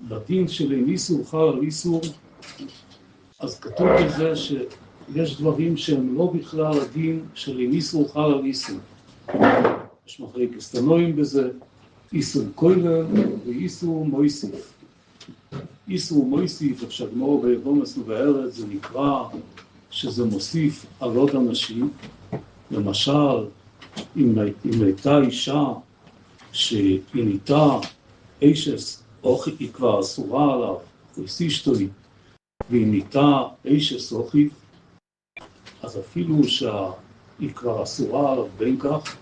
בדין של איסור חל על איסור, אז כתוב בזה שיש דברים שהם לא בכלל הדין של איסור חל על איסור. יש מחלקת תנועים בזה, איסור כולל ואיסור מויסיף. איסור מויסיף, עכשיו כמו בבומס ובארץ, זה נקרא שזה מוסיף על עוד אנשים. למשל, אם הייתה אישה שהיא ניתה אישס, אוכי, היא כבר אסורה עליו, איסישטוי, והיא ניתה אישס אוכי, אז אפילו שהיא כבר אסורה עליו בין כך,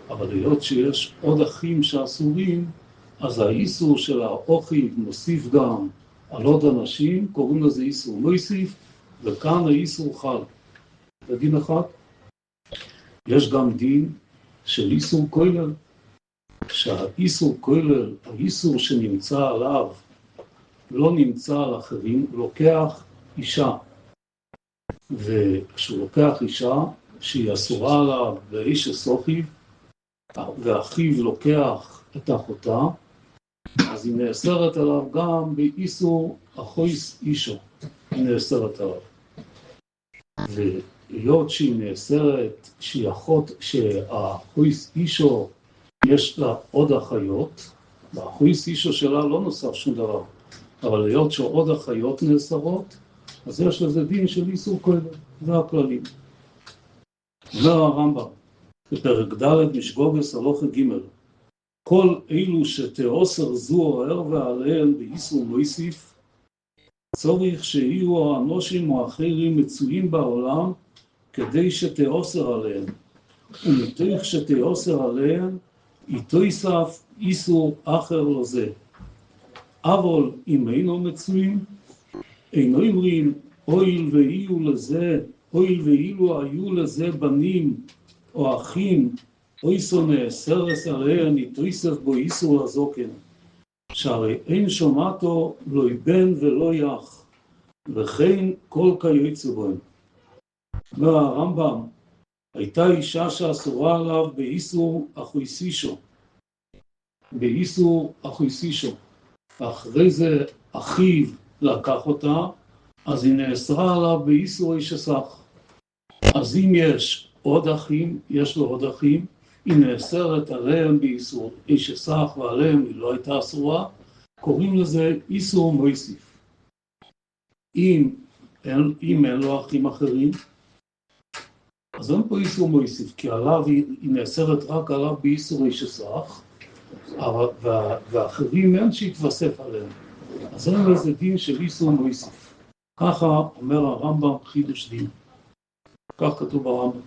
אבל היות שיש עוד אחים שאסורים, אז האיסור של האוכי מוסיף גם על עוד אנשים, קוראים לזה איסור מוסיף, וכאן האיסור חל. זה דין אחד. יש גם דין של איסור כולל, שהאיסור כולל, האיסור שנמצא עליו, לא נמצא על אחרים, הוא לוקח אישה. וכשהוא לוקח אישה, שהיא אסורה עליו ואיש אסוכי, ואחיו לוקח את אחותה, אז היא נאסרת עליו גם באיסור אחויס אישו, היא נאסרת עליו. והיות שהיא נאסרת, שהיא אחות, שהאחויס אישו יש לה עוד אחיות, והאחויס אישו שלה לא נוסף שום דבר, אבל היות שעוד אחיות נאסרות, אז יש לזה דין של איסור כולל, זה הכללים. אומר הרמב"ם, בפרק ד' משגוגס הלכה ג' כל אלו שתאוסר זו עורר ועליהן באיסור מוסיף, צורך שיהיו האנושים או האחרים מצויים בעולם כדי שתאוסר עליהן, ומתוך שתאוסר עליהן איתו יסף איסור אחר לזה. אבל אם אינו מצויים, אינו אומרים אויל ואילו היו לזה בנים או אחים, אויסו נאסרס עליהן איתו יסף בו איסור לזוקן, שהרי אין שומעתו לא בן ולא יח, וכן כל כיוצא בהם. אומר הרמב"ם, הייתה אישה שאסורה עליו באיסור אחויסישו, אחרי זה אחיו לקח אותה, אז היא נאסרה עליו באיסור איש אסך. אז אם יש עוד אחים, יש לו עוד אחים, היא נאסרת עליהם באיסור איש אסך, ועליהם היא לא הייתה אסורה, קוראים לזה איסור מוסיף. אם אין לו אחים אחרים, אז אין פה איסור מוסיף, כי עליו היא נאסרת רק עליו באיסור איש אסך, ואחרים אין שיתווסף עליהם. אז אין לזה דין של איסור מוסיף. ככה אומר הרמב"ם חידוש דין. כך כתוב ברמב"ם.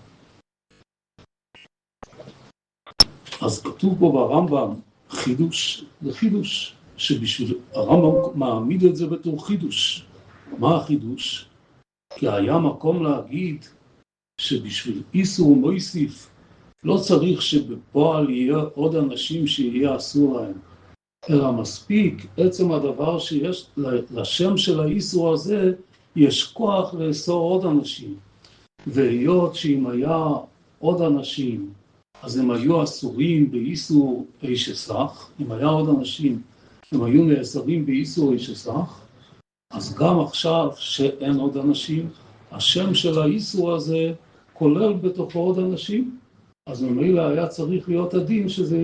אז כתוב פה ברמב"ם חידוש, זה חידוש שבשביל הרמב"ם מעמיד את זה בתור חידוש. מה החידוש? כי היה מקום להגיד שבשביל איסור מוסיף לא צריך שבפועל יהיה עוד אנשים שיהיה אסור להם, אלא מספיק עצם הדבר שיש לשם של האיסור הזה יש כוח לאסור עוד אנשים. והיות שאם היה עוד אנשים אז הם היו אסורים באיסור איש אסך, אם היה עוד אנשים הם היו נאסרים באיסור איש אסך, אז גם עכשיו שאין עוד אנשים, השם של האיסור הזה כולל בתוכו עוד אנשים, אז ממילא היה צריך להיות הדין שזה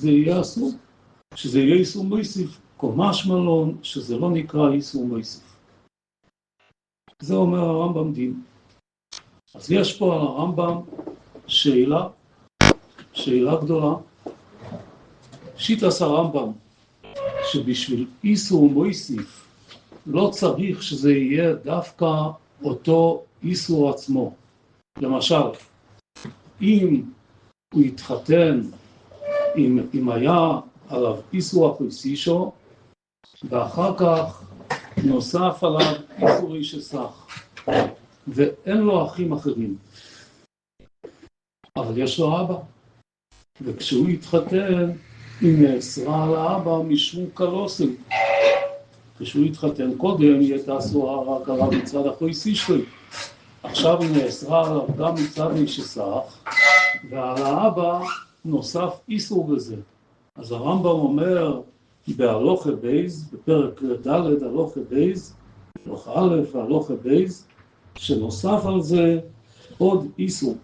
יהיה אסור, שזה יהיה איסור מוסיף, משמע לו שזה לא נקרא איסור מוסיף. זה אומר הרמב"ם דין. אז יש פה על הרמב"ם שאלה גדולה. שיטת הרמב"ם שבשביל איסור מוסיף לא צריך שזה יהיה דווקא אותו איסור עצמו. למשל, אם הוא התחתן, אם היה עליו איסור אחויסישו, ואחר כך נוסף עליו איסור איש אסך, ואין לו אחים אחרים, אבל יש לו אבא, וכשהוא התחתן היא נאסרה על האבא משום קלוסם. כשהוא התחתן קודם היא הייתה אסורה רק עליו מצד אחויסישו, עכשיו היא נאסרה עליו גם מצד איש אסך, ועל האבא נוסף איסור בזה. אז הרמב"ם אומר בהלוכה בייז, בפרק ד' הלוכה בייז, הלוכה א' והלוכה בייז, שנוסף על זה עוד איסור.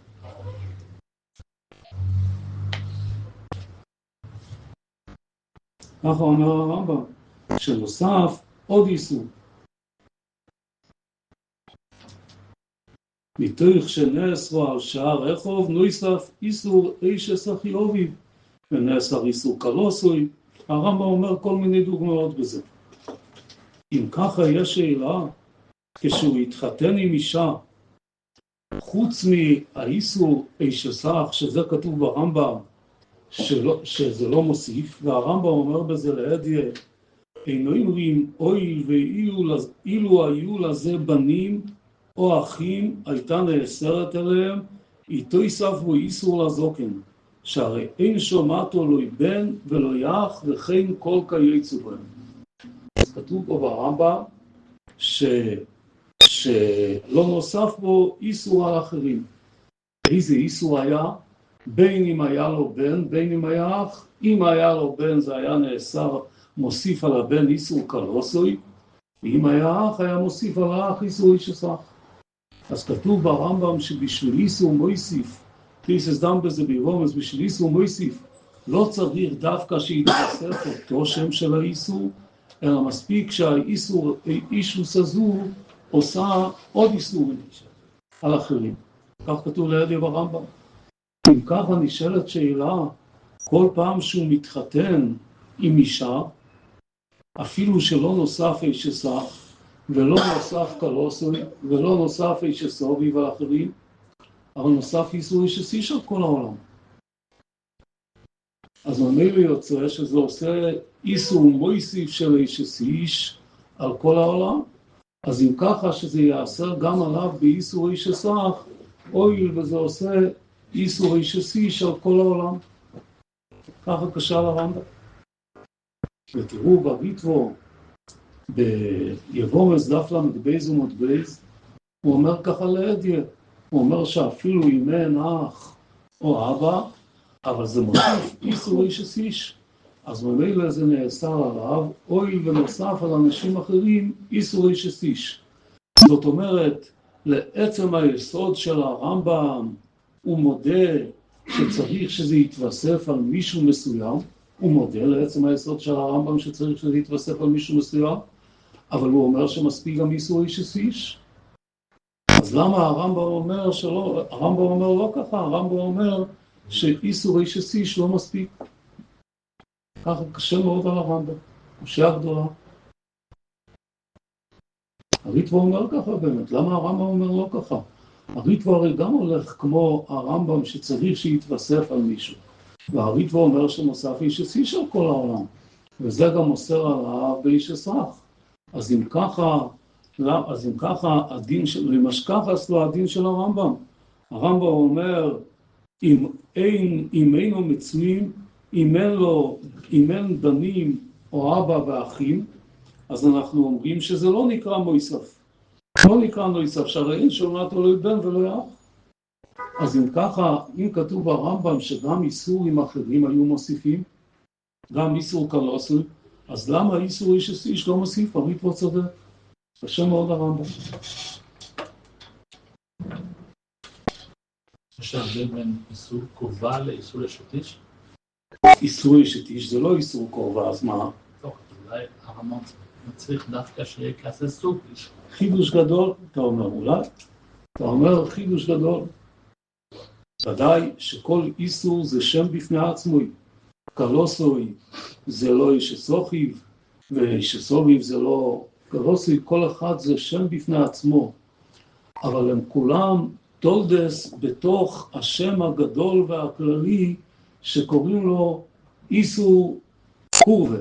ככה אומר הרמב"ם, שנוסף עוד איסור. מתוך שנאסרו על שער רחוב, נויסף איסור אישס אחיוביו, ונאסר איסור קלוסוי. הרמב"ם אומר כל מיני דוגמאות בזה. אם ככה יש שאלה, כשהוא התחתן עם אישה, חוץ מהאיסור אישס אח, שזה כתוב ברמב"ם, שזה לא מוסיף, והרמב"ם אומר בזה להדיה, אינו אומרים אוי ואילו היו לזה בנים או אחים, הייתה נאסרת עליהם, איתו יספו איסור לזוקן, שהרי אין שומעתו לא בן ולא יח וכן כל כייצו בהם. אז כתוב פה ברמב"ם שלא נוסף בו איסור על אחרים. איזה איסור היה? בין אם היה לו בן, בין אם היה אח. אם היה לו בן זה היה נאסר, מוסיף על הבן איסור קלוסוי, ואם היה אח היה מוסיף על האח איסור אישס אח. אז כתוב ברמב"ם שבשביל איסור מויסיף, פיסס דם בזה בירומס, בשביל איסור מויסיף, לא צריך דווקא שיתווסף אותו שם של האיסור, אלא מספיק שהאיסור, אישוס הזו, עושה עוד איסורים על אחרים. כך כתוב לידי ברמב"ם. אם ככה נשאלת שאלה, כל פעם שהוא מתחתן עם אישה, אפילו שלא נוסף אישס אח, ולא נוסף קלוסוי, ולא נוסף אישס אובי ואחרים, אבל נוסף איסור אישס איש על כל העולם. אז ממילא יוצא שזה עושה איסור מויסיף של אישס איש על כל העולם, אז אם ככה שזה יאסר גם עליו באיסור אישס אח, אוי וזה עושה איסור אישס איש על כל העולם. ככה קשה לרמב"ם. ותראו בריטב"א, ביבומס דף למד ומד בייז, הוא אומר ככה להדיה, הוא אומר שאפילו אם אין אח או אבא, אבל זה מוסיף איסור אישס איש, אז ממילא זה נאסר עליו, אוי ונוסף על אנשים אחרים איסור אישס איש. זאת אומרת, לעצם היסוד של הרמב"ם, הוא מודה שצריך שזה יתווסף על מישהו מסוים, הוא מודה לעצם היסוד של הרמב"ם שצריך שזה יתווסף על מישהו מסוים, אבל הוא אומר שמספיק גם איסור אישס איש. אז למה הרמב"ם אומר שלא? הרמב"ם אומר לא ככה, הרמב"ם אומר שאיסור אישס איש לא מספיק. ככה קשה מאוד על הרמב"ם, קושיה גדולה. הריטב"א אומר ככה באמת, למה הרמב"ם אומר לא ככה? הריטב"א הרי גם הולך כמו הרמב"ם שצריך שיתווסף על מישהו. והריטב"א אומר שנוסף אישס איש על כל העולם, וזה גם אוסר עליו באישס אח. אז אם ככה הדין של, למשכחס לו הדין של הרמב"ם. הרמב"ם אומר, אם אינו מצויים, אם אין בנים או אבא ואחים, אז אנחנו אומרים שזה לא נקרא מויסף. לא נקרא מויסף, שהרי אין שומעתו לא בן ולא אח. אז אם ככה, אם כתוב ברמב"ם שגם איסורים אחרים היו מוסיפים, גם איסור קלוסוי, אז למה איסור אישס איש לא מוסיף? הריטב"א צודק. קשה מאוד הרמב"ם. יש הבדל בין איסור קורבה לאיסור אשת איש? איסור אשת איש זה לא איסור קורבה, אז מה? טוב, אולי הרמב"ם צריך דווקא שיהיה כזה סוג איש. חידוש גדול, אתה אומר אולי? אתה אומר חידוש גדול. ודאי שכל איסור זה שם בפני עצמו. קלוסוי זה לא איש סוחיב, ואיש סוביב זה לא קלוסוי, כל אחד זה שם בפני עצמו. אבל הם כולם תולדס בתוך השם הגדול והכללי שקוראים לו איסור קורבה.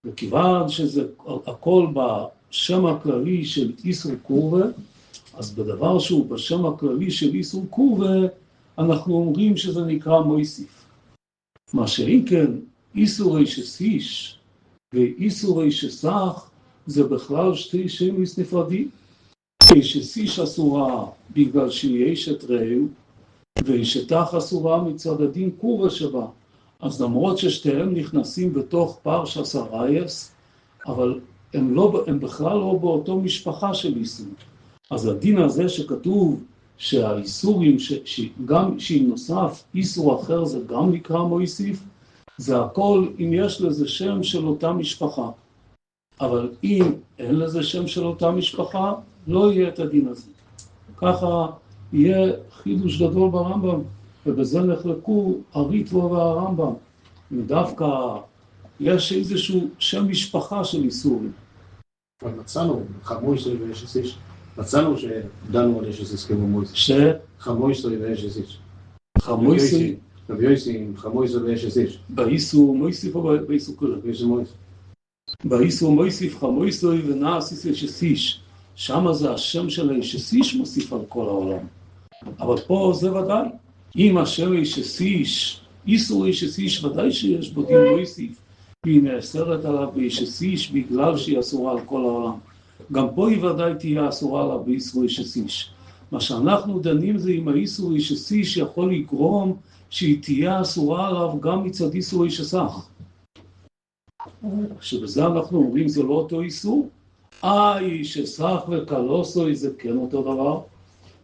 וכיוון שזה הכל בשם הכללי של איסור קורבה, אז בדבר שהוא בשם הכללי של איסור קורבה, אנחנו אומרים שזה נקרא מויסיף. מה שאם כן, איסור אישס איש ואיסור אישס אח זה בכלל שתי שמות נפרדים. אישס איש אסורה בגלל שהיא אשת רעהו, ואשת אח אסורה מצד הדין קורבה שבה. אז למרות ששתיהם נכנסים בתוך פרשת הרייס, אבל הם בכלל לא באותו משפחה של איסור. אז הדין הזה שכתוב שהאיסורים, גם שאם נוסף איסור אחר זה גם נקרא מויסיף, זה הכל אם יש לזה שם של אותה משפחה. אבל אם אין לזה שם של אותה משפחה, לא יהיה את הדין הזה. ככה יהיה חידוש גדול ברמב"ם, ובזה נחלקו הריטב"א והרמב"ם. ודווקא יש איזשהו שם משפחה של איסורים. אבל מצאנו, חמויסוי ואשת איש, מצאנו שדנו על אשת איש כמו מויסיף. חמויסוי ואשת איש. חמויסוי? רבי יוסי, חמויסוי ואשת איש. באיסור מויסיף או באיסור כלל? באיסור מויסיף. באיסור מויסיף חמויסוי ונעש אשת איש. שם זה השם של האשת איש מוסיף על כל העולם. אבל פה זה ודאי. אם השם אשת איש, איסור אשת איש, ודאי שיש בו דין מויסיף. והיא נאסרת עליו באשת איש בגלל שהיא אסורה על כל העולם. גם פה היא ודאי תהיה אסורה עליו באיסור אשת איש. מה שאנחנו דנים זה אם האיסור אשת איש יכול לגרום שהיא תהיה אסורה עליו גם מצד איסור אשת סך. שבזה אנחנו אומרים זה לא אותו איסור. אשת סך וקלוסוי זה כן אותו דבר.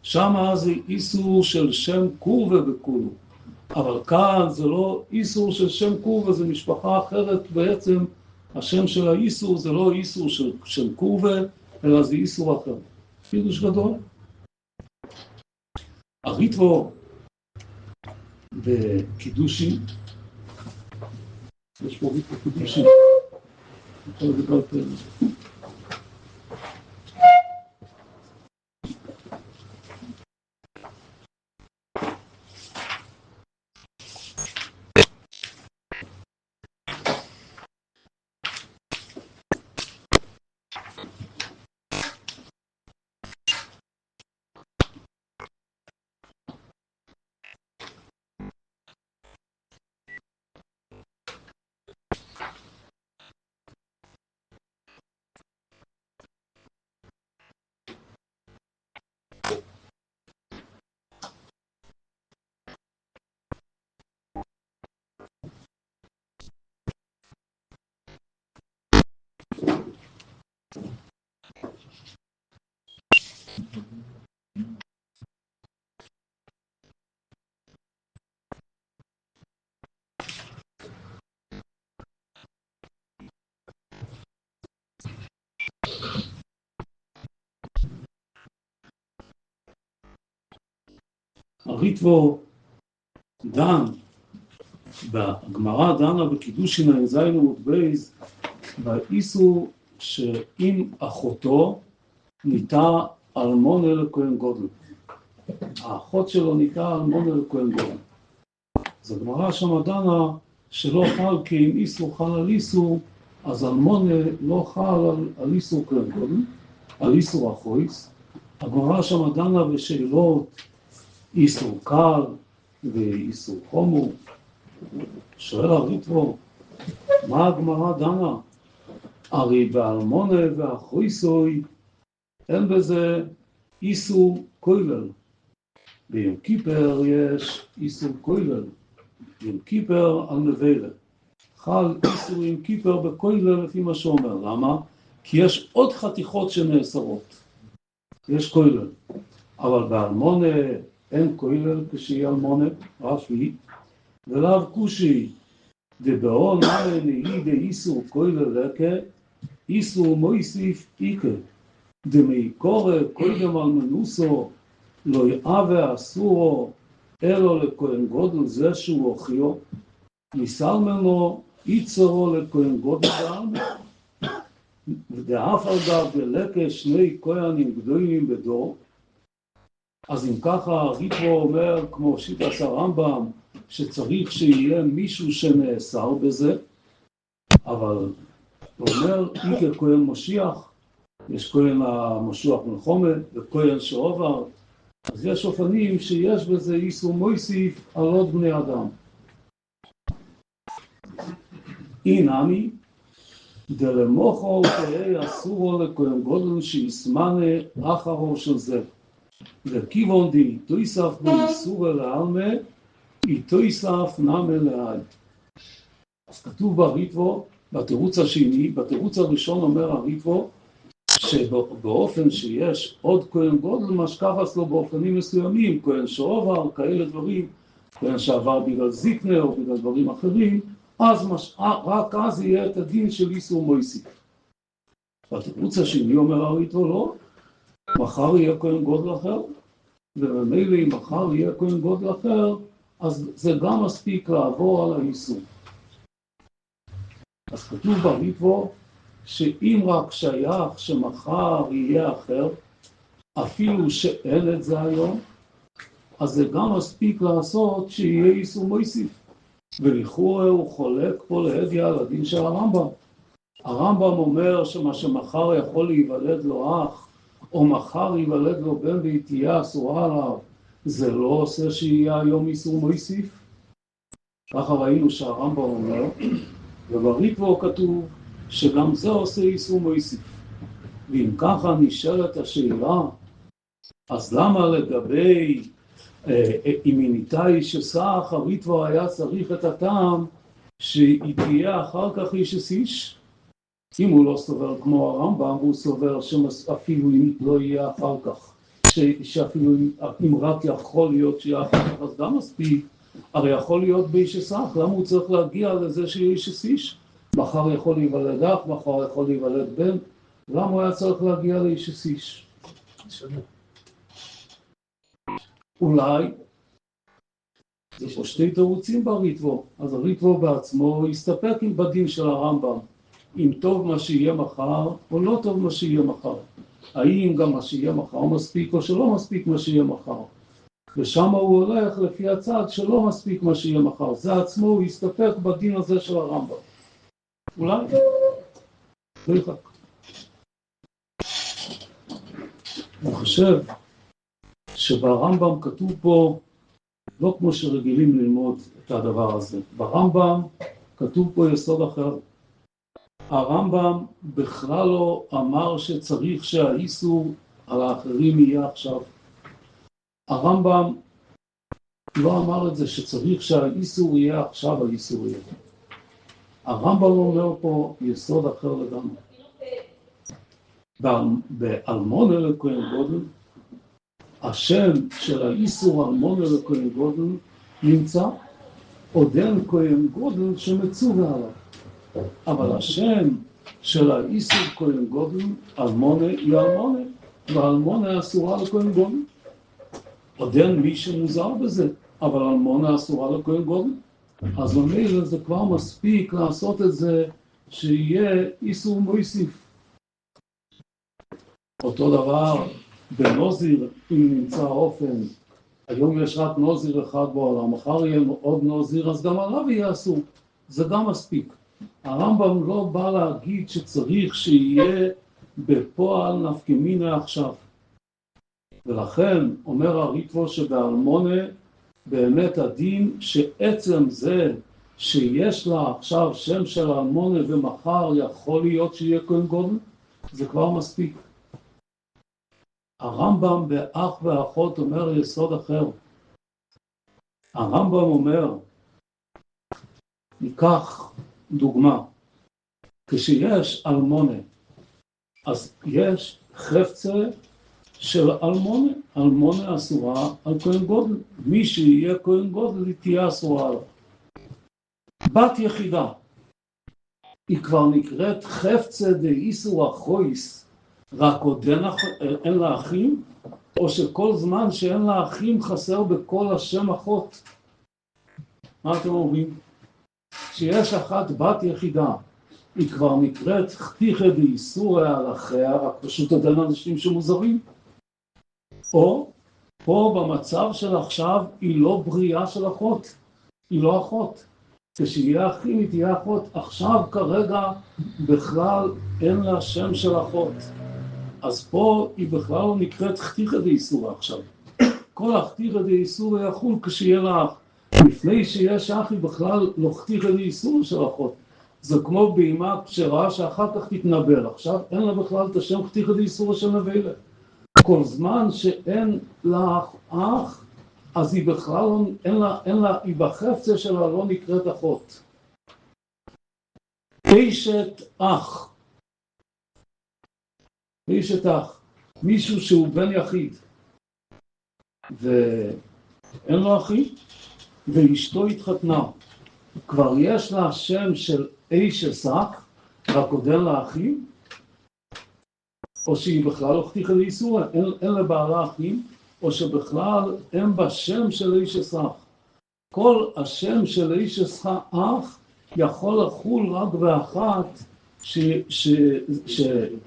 שם זה איסור של שם קורבה בכולו. אבל כאן זה לא איסור של שם קורבה, זה משפחה אחרת בעצם. השם של האיסור זה לא איסור של שם קורבה, אלא זה איסור אחר. חידוש גדול. הריטב"א בקידושין, יש פה ריטב"א קידושין. יכול לדבר פה. הריטב"א דן, בגמרא דנה בקידושין ע"ז עמוד בייז, באיסור שאם אחותו ניתה אלמונה לכהן גודל. האחות שלו ניתה אלמונה לכהן גודל. אז הגמרא שם דנה שלא חל כי אם איסור חל על איסור, אז אלמונה לא חל על איסור כהן גודל, על איסור החויס. הגמרא שם דנה בשאלות איסור קל ואיסור חומור. שואל הריטב"א, מה הגמרא דנה? הרי באלמונה והחויסוי אין בזה איסור כולל. ביום כיפר יש איסור כולל. יום כיפר על מבלה. חל איסור יום כיפר בכולל לפי מה שאומר. למה? כי יש עוד חתיכות שנאסרות. יש כולל. אבל באלמונה אין כולל כשיהיה אלמונה, רש"י, ולאו קושי, דבעון מלא נהי דאיסור כולל לקה, איסור מויסיף איקה, דמעיקורא קודם על מנוסו, לא יאווה אסורו, אלו לכהן גודל זה שהוא אוחיו, ניסל ממנו יצרו לכהן גודל בעלמא, ודאף על גב דלקה שני כהנים גדולים בדור. אז אם ככה הריטב"א אומר כמו שיטת הרמב"ם שצריך שיהיה מישהו שנאסר בזה, אבל הוא אומר איקר כהן משיח, יש כהן המשיח מלחומה וכהן שעובר, אז יש אופנים שיש בזה איסור מויסיף על עוד בני אדם. אינמי דלמוחו תהי אסורו לכהן גודל שיסמנה אחרו של זה, וכיוון די תויסף באיסור לעלמא, היא תויסף נמי לעד. אז כתוב בריטב"א, בתירוץ השני, בתירוץ הראשון אומר הריטב"א, שבאופן שיש עוד כהן גודל משכחס לו באופנים מסוימים, כהן שעבר, כאלה דברים, כהן שעבר בגלל זיקנה או בגלל דברים אחרים, אז רק אז יהיה את הדין של איסור מויסיף. בתירוץ השני אומר הריטב"א לא, מחר יהיה כהן גודל אחר, וממילא אם מחר יהיה כהן גודל אחר, אז זה גם מספיק לעבור על האיסור. אז כתוב בריטב"א שאם רק שייך שמחר יהיה אחר, אפילו שאין את זה היום, אז זה גם מספיק לעשות שיהיה איסור מויסיף. ולכאורה הוא חולק פה להדיא על הדין של הרמב"ם. הרמב"ם אומר שמה שמחר יכול להיוולד לו אח, או מחר ייוולד לו בן ותהיה אסורה עליו, זה לא עושה שיהיה היום איסור מויסיף? ככה ראינו שהרמב"ם אומר, ובריטב"א כתוב שגם זה עושה איסור מויסיף. ואם ככה נשאלת השאלה, אז למה לגבי אם היא ניתה איש סך, הריטב"א היה צריך את הטעם שהיא תהיה אחר כך איש איש? אם הוא לא סובר כמו הרמב"ם, הוא סובר שאפילו אם לא יהיה אחר כך, שאפילו אם רק יכול להיות שיהיה אחר כך, אז גם מספיק, הרי יכול להיות באיש סך, למה הוא צריך להגיע לזה שיהיה איש איש? מחר יכול להיוולד אח, מחר יכול להיוולד בן, למה הוא היה צריך להגיע לאיש איש? אולי, יש פה שתי תירוצים בריטב"א, אז הריטב"א בעצמו יסתפק עם בדין של הרמב"ם, אם טוב מה שיהיה מחר או לא טוב מה שיהיה מחר. האם גם מה שיהיה מחר מספיק או שלא מספיק מה שיהיה מחר. ושם הוא הולך לפי הצד שלא מספיק מה שיהיה מחר. זה עצמו הוא יסתפק בדין הזה של הרמב"ם. אולי? לא יחק. אני חושב שברמב"ם כתוב פה, לא כמו שרגילים ללמוד את הדבר הזה. ברמב"ם כתוב פה יסוד אחר. הרמב"ם בכלל לא אמר שצריך שהאיסור על האחרים יהיה עכשיו. הרמב"ם לא אמר את זה שצריך שהאיסור יהיה עכשיו, האיסור יהיה. הרמב"ם אומר פה יסוד אחר לגמרי. באלמונה לכהן גודל, השם של האיסור אלמונה לכהן גודל נמצא, עוד אין כהן גודל שמצווה עליו. אבל השם של האיסור כהן גודל, אלמונה היא אלמונה, והאלמונה אסורה לכהן גודל. עוד אין מי שמוזר בזה, אבל אלמונה אסורה לכהן גודל. אז ממילא זה כבר מספיק לעשות את זה שיהיה איסור מויסיף. אותו דבר בנוזיר, אם נמצא אופן, היום יש רק נוזיר אחד בעולם, מחר יהיה עוד נוזיר, אז גם עליו יהיה אסור. זה גם מספיק. הרמב"ם לא בא להגיד שצריך שיהיה בפועל נפקא מינה עכשיו. ולכן אומר הריטב"א שבאלמונה באמת הדין שעצם זה שיש לה עכשיו שם של אלמונה ומחר יכול להיות שיהיה כהן גודל, זה כבר מספיק. הרמב"ם באח ואחות אומר יסוד אחר. הרמב"ם אומר, ניקח דוגמה, כשיש אלמונה, אז יש חפצה של אלמונה, אלמונה אסורה על כהן גודל, מי שיהיה כהן גודל היא תהיה אסורה עליו. בת יחידה, היא כבר נקראת חפצה דאיסור אחויס, רק עוד אין לה אחים, או שכל זמן שאין לה אחים חסר בכל השם אחות. מה אתם אומרים? שיש אחת בת יחידה, היא כבר נקראת חתיכא דאיסורא על אחיה, רק פשוט עוד אין אנשים שמוזרים. או פה במצב של עכשיו היא לא בריאה של אחות, היא לא אחות. כשיהיה אחים היא תהיה אחות. עכשיו כרגע בכלל אין לה שם של אחות. אז פה היא בכלל לא נקראת חתיכא דאיסורא עכשיו. כל החתיכא דאיסורא יחול כשיהיה לה אח. לפני שיש אח היא בכלל לא חתיכא דאיסורא של אחות. זה כמו בהמה שראה שאחר כך תתנבל. עכשיו אין לה בכלל את השם חתיכא דאיסורא של נבלה. כל זמן שאין לה אח, אז היא בכלל לא, אין לה, היא בחפצה שלה לא נקראת אחות. אשת אח. אשת אח. מישהו שהוא בן יחיד. ואין לו אחי, ואשתו התחתנה. כבר יש לה שם של אשת אח, רק עוד אין לה אחים, או שהיא בכלל לא חתיכה לאיסור, אין לה בעלה אחים, או שבכלל אין בה שם של אשת אח. כל השם של אשת אח יכול לחול רק באחת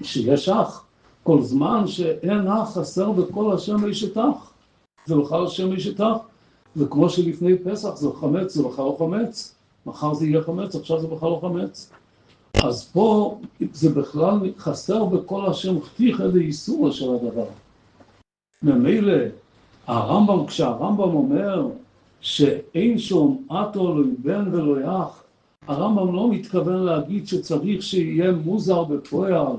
שיש אח. כל זמן שאין אח חסר בכל השם אשת אח. זה בכלל השם אשת אח. וכמו שלפני פסח זה חמץ, זה בכלל לא חמץ. מחר זה יהיה חמץ, עכשיו זה בכלל לא חמץ. אז פה זה בכלל חסר בכל השם חתיכה לאיסור של הדבר. ממילא הרמב"ם, כשהרמב"ם אומר שאין שום אתו לא בן ולא אח, הרמב"ם לא מתכוון להגיד שצריך שיהיה מוזר בפועל,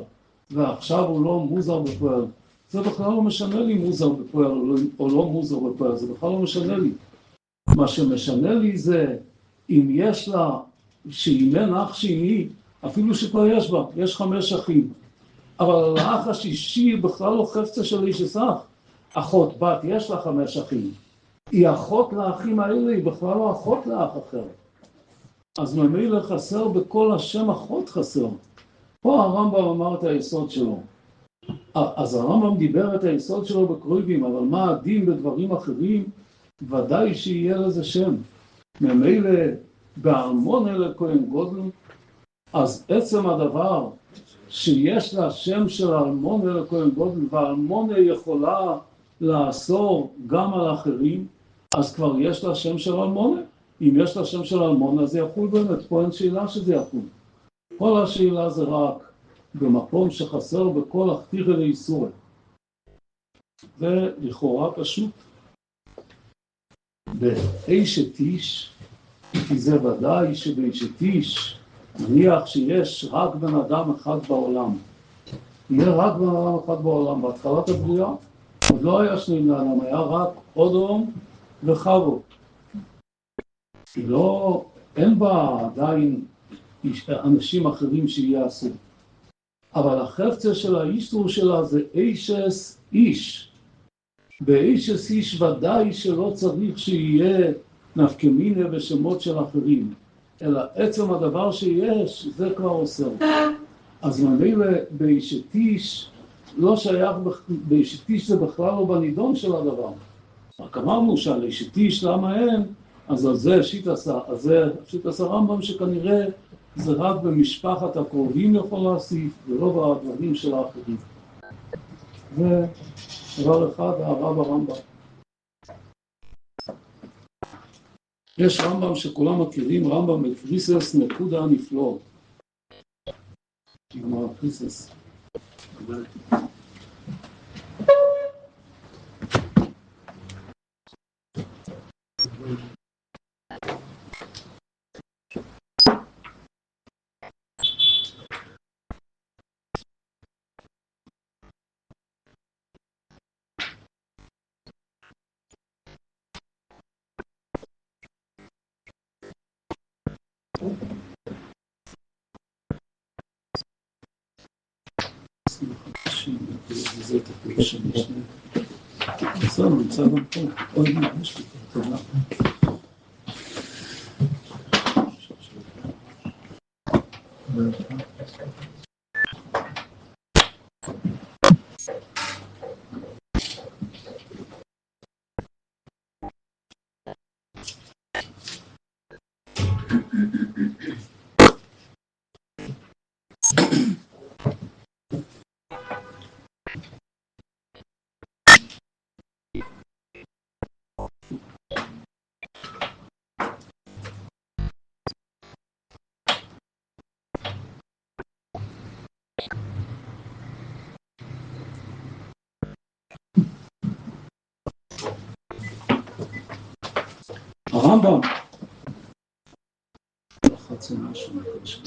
ועכשיו הוא לא מוזר בפועל. זה בכלל לא משנה לי מוזר בפועל או לא מוזר בפועל, זה בכלל לא משנה לי. מה שמשנה לי זה אם יש לה, שאם אין אח שני, אפילו שכבר יש בה, יש 5 אחים. אבל האח השישי בכלל לא חפצה של אשת אח. אחות בת, יש לה 5 אחים. היא אחות לאחים האלה, היא בכלל לא אחות לאח אחר. אז ממילא חסר בכל השם אחות חסר. פה הרמב"ם אמר את היסוד שלו. אז הרמב"ם דיבר את היסוד שלו בקרובים, אבל מה הדין בדברים אחרים? ודאי שיהיה לזה שם. ממילא בארמונה לכהן גודל, אז עצם הדבר שיש לה שם של ארמונה לכהן גודל, והארמונה יכולה לאסור גם על אחרים, אז כבר יש לה שם של ארמונה. אם יש לה שם של ארמונה, זה יחול באמת, פה אין שאלה שזה יחול. כל השאלה זה רק במקום שחסר בכל החתיכה לאיסור. ולכאורה פשוט. באשת איש, כי זה ודאי שבאשת איש, נניח שיש רק בן אדם אחד בעולם. יהיה רק בן אדם אחד בעולם. בהתחלת הבריאה, עוד לא היה 2 בני אדם, היה רק אודום וחוה. אין בה עדיין אנשים אחרים שיעשו. אבל החפצה של האיסור שלה זה אשת איש. באשת איש ודאי שלא צריך שיהיה נפקמינה ושמות של אחרים, אלא עצם הדבר שיש, זה כבר אוסר. אז ממילא באשת איש לא שייך, באשת איש זה בכלל לא בנידון של הדבר. רק אמרנו שעל אשת איש למה אין, אז על זה שיטת הרמב"ם שכנראה זה רק במשפחת הקרובים יכול להוסיף, ולא בדברים של האחרים. ודבר אחד, הרב הרמב"ם. יש רמב"ם שכולם מכירים, רמב"ם בקריסס נקודה נפלאות. נגמר קריסס. זה תקול שני. בסדר, נמצא גם פה. אוי, יש לי פה, תודה. הרמב"ם לחצי משהו מקדש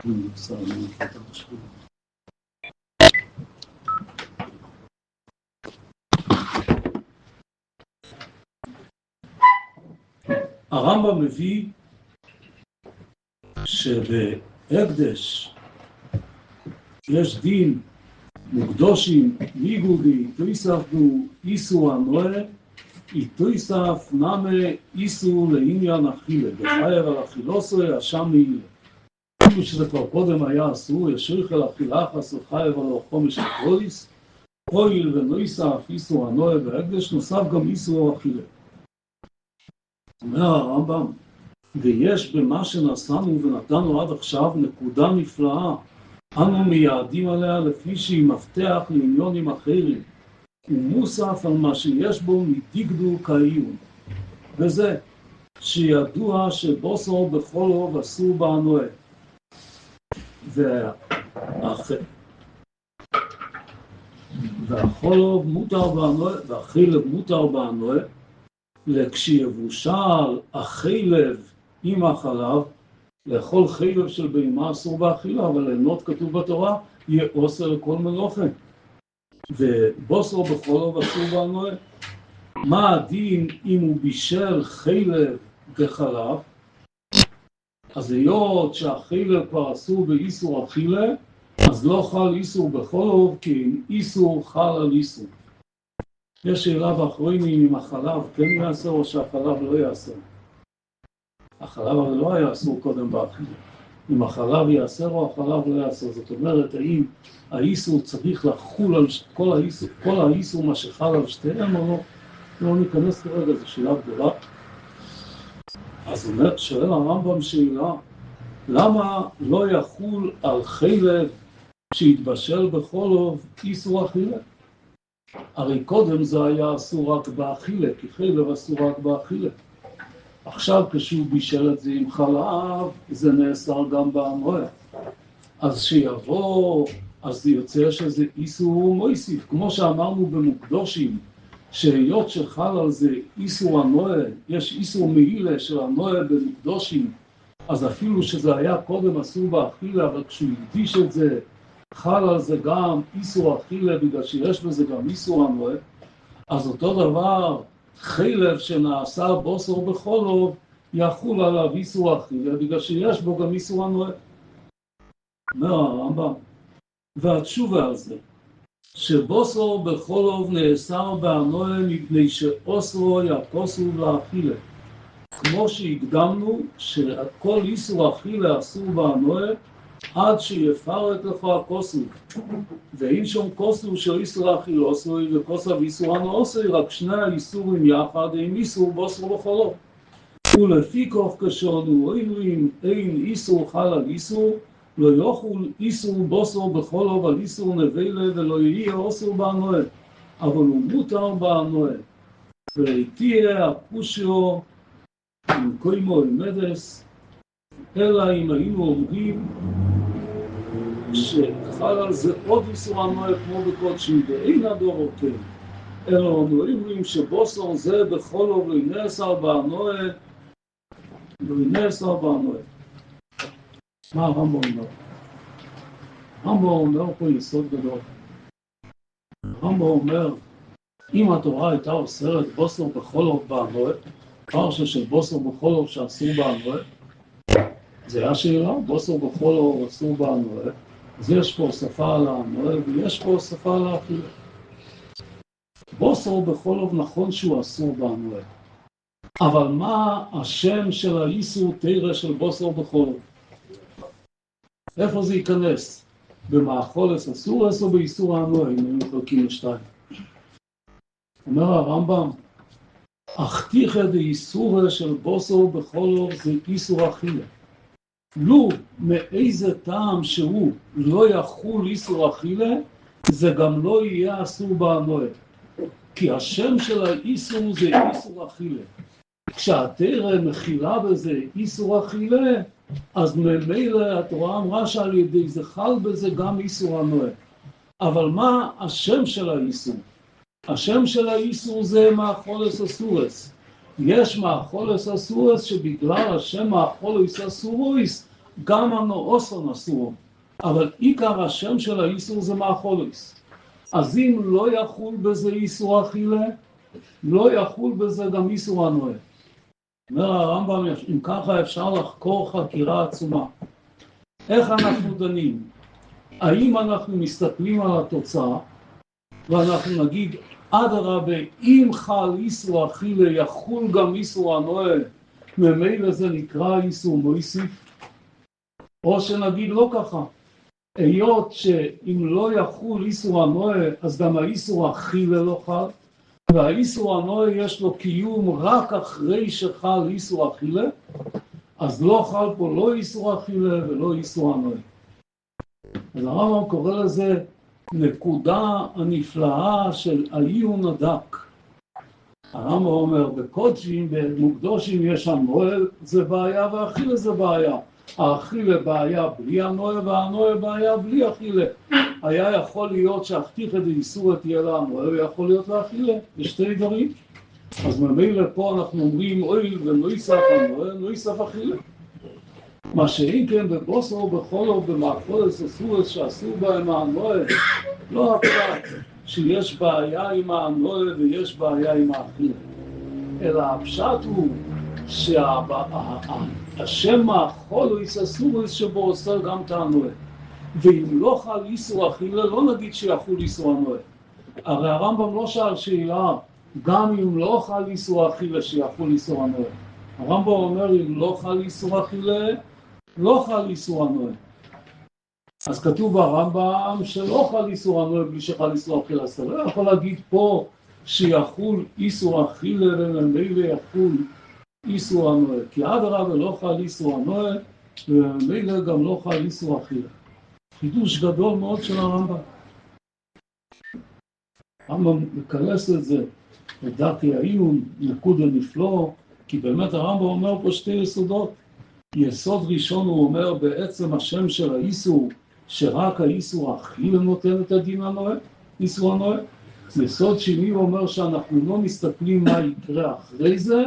נמצא מקדש הרמב"ם מביא שבהקדש יש דין מוקדושים מיגודי תויספנו איסור הנועה, תויסף נמה איסור לעניין אכילה, וחייב על אכילוסו אשם מעילה. כאילו שזה כבר קודם היה אסור, ישריך על אכילה חסר חייב על חומש הקרויס, הויל ונויסף איסור הנועה בהקדש, נוסף גם איסור אכילה. אומר הרמב"ם, ויש במה שנשאנו ונתנו עד עכשיו נקודה נפלאה, אנו מייעדים עליה לפי שהיא מפתח לעניונים אחרים, ומוסף על מה שיש בו מדקדוק העיון, וזה שידוע שבוסר בכל אוב אסור בהנועה, והחולוב מותר בהנועה, והחילב מותר בהנועה, לכשיבושל החילב עם החלב, לאכול חילב של בהמה אסור באכילה, אבל ליהנות כתוב בתורה, יהיה אוסר לכל מלוכה. ובוסר בכל אוב אסור בהנועה. מה הדין אם הוא בישל חילב בחלב? אז היות שהחילב כבר אסור באיסור אכילה, אז לא חל איסור בכל אוב, כי אם איסור חל על איסור. יש שאלה באחרונים אם החלב כן יאסר או שהחלב לא יאסר. החלב אבל לא היה אסור קודם באכילה. אם החלב יאסר או החלב לא יאסר. זאת אומרת, האם האיסור צריך לחול על כל האיסור מה שחל על שתיהם או לא? לא ניכנס כרגע, זו שאלה גדולה. אז שואל הרמב"ם שאלה, למה לא יחול על חילב שהתבשל בכל אוב איסור אכילה? הרי קודם זה היה אסור רק באכילה, כי חילב אסור רק באכילה. עכשיו כשהוא בישל את זה עם חלב, זה נאסר גם בהנועה. אז שיבוא, אז זה יוצא שזה איסור מויסיף, כמו שאמרנו במוקדושים, שהיות שחל על זה איסור הנועה, יש איסור מעילה של הנועה במוקדושים, אז אפילו שזה היה קודם אסור באכילה, אבל כשהוא הקדיש את זה, חל על זה גם איסור אכילה, בגלל שיש בזה גם איסור הנועה, אז אותו דבר, חילב שנעשה בוסר בכל אוב, יחול עליו איסור אכילה, בגלל שיש בו גם איסור הנועה. אומר הרמב"ם, והתשובה על זה, שבוסר בכל אוב נאסר בהנועה מפני שאוסרו יעקוסו לאכילה. כמו שהקדמנו שכל איסור אכילה אסור בהנועה, עד שיפרק לך הכוסו, ואין שום כוסו שאיסור אכילה אסור וכוסו ואיסור הנועה אסור, רק שני האיסורים יחד עם איסור בוסר בכל אוב. ולפי כך כשאנו אומרים אין איסור חל על איסור, לא יחול איסור בוסר בכל אוב על איסור נבלה ולא יהיה אסור בהנועה, אבל הוא מותר בהנועה. ותהיה הקושיו עם קוימו אלמדס, אלא אם היינו אומרים שחל על זה עוד איסור הנועה כמו בקודשים, ואין הדור כן, אלא אנו אומרים שבוסר זה בכל אוב לא נאסר בהנועה, לא נאסר בהנועה. מה הרמב"ם אומר? הרמב"ם אומר פה יסוד גדול. הרמב"ם אומר, אם התורה הייתה אוסרת בוסר בכל אוב בהנועה, פרשה של בוסר בכל אוב שאסור בהנועה, זה היה שאלה, בוסר בכל אוב אסור בהנועה, אז יש פה הוספה על ההנועה ויש פה הוספה על האכילה. בוסר בכל אוב נכון שהוא אסור בהנועה, אבל מה השם של האיסור תירא של בוסר בכל אוב? איפה זה ייכנס? במאכולס אסורס או באיסור ההנועה, אם היינו חלקים לשתיים? אומר הרמב"ם, אכתיחא דאיסורא של בוסר בכל אוב זה איסור אכילה. לו מאיזה טעם שהוא לא יחול איסור אכילה, זה גם לא יהיה אסור בהנועה. כי השם של האיסור זה איסור אכילה. כשהתורה מכילה בזה איסור אכילה, אז ממילא התורה אמרה שעל ידי זה חל בזה גם איסור הנועה. אבל מה השם של האיסור? השם של האיסור זה מאכולס אסורס. יש מאכולס אסורס שבגלל השם מאכולס אסורס גם הנואוסון אסור. אבל עיקר השם של האיסור זה מאכולס. אז אם לא יחול בזה איסור אכילה, לא יחול בזה גם איסור הנועה. אומר הרמב"ם, אם ככה אפשר לחקור חקירה עצומה. איך אנחנו דנים? האם אנחנו מסתכלים על התוצאה, ואנחנו נגיד, אדרבה, אם חל איסור אכילה, יחול גם איסור הנוהל, ממילא זה נקרא איסור מויסיף, או שנגיד לא ככה, היות שאם לא יחול איסור הנוהל, אז גם האיסור אכילה לא חל, והאיסור הנוהל יש לו קיום רק אחרי שחל איסור אכילה, אז לא חל פה לא איסור אכילה ולא איסור הנוהל. אז הרמב"ם קורא לזה נקודה הנפלאה של העיון הדק. הרמב"ם אומר, בקודשים, במוקדושים יש הנוהל, זה בעיה, והאכילה זה בעיה. האכילה בעיה בלי הנוהל, והנוהל בעיה בלי אכילה. היה יכול להיות שהכתיך את האיסור תהיה לה הנוהל, ויכול להיות לאכילה, בשתי דברים. אז ממילא פה אנחנו אומרים, אוי, ונויסף הנוהל, נויסף אכילה. מה שאם כן בבוסו, בחולו, במאכולס, אסורס, שעשו בהם הנוהל, לא הפרט שיש בעיה עם הנוהל ויש בעיה עם האכילה, אלא הפשט הוא שהשם מאכולס, אסורס שבו עושה גם את הנוהל. ואם לא חל איסור אכילה, לא נגיד שיחול איסור הנוהל. הרי הרמב"ם לא שאל שאלה, גם אם לא חל איסור אכילה שיחול איסור הנוהל. הרמב"ם אומר, אם לא חל איסור אכילה, לא חל איסור הנוהל. אז כתוב ברמב"ם שלא חל איסור הנוהל בלי שחל איסור אכילה. אז אתה לא יכול להגיד פה שיחול איסור אכילה וממילא יחול איסור הנוהל. כי אדרבה לא חל איסור הנוהל וממילא גם לא חל איסור אכילה. חידוש גדול מאוד של הרמב"ם. הרמב"ם מקלס את זה, לדעתי העיון, נקוד הנפלא, כי באמת הרמב"ם אומר פה שתי יסודות. יסוד ראשון הוא אומר בעצם השם של האיסור, שרק האיסור אכילה נותן את הדין הנוהל, איסור הנוהל. יסוד שני הוא אומר שאנחנו לא מסתכלים מה יקרה אחרי זה,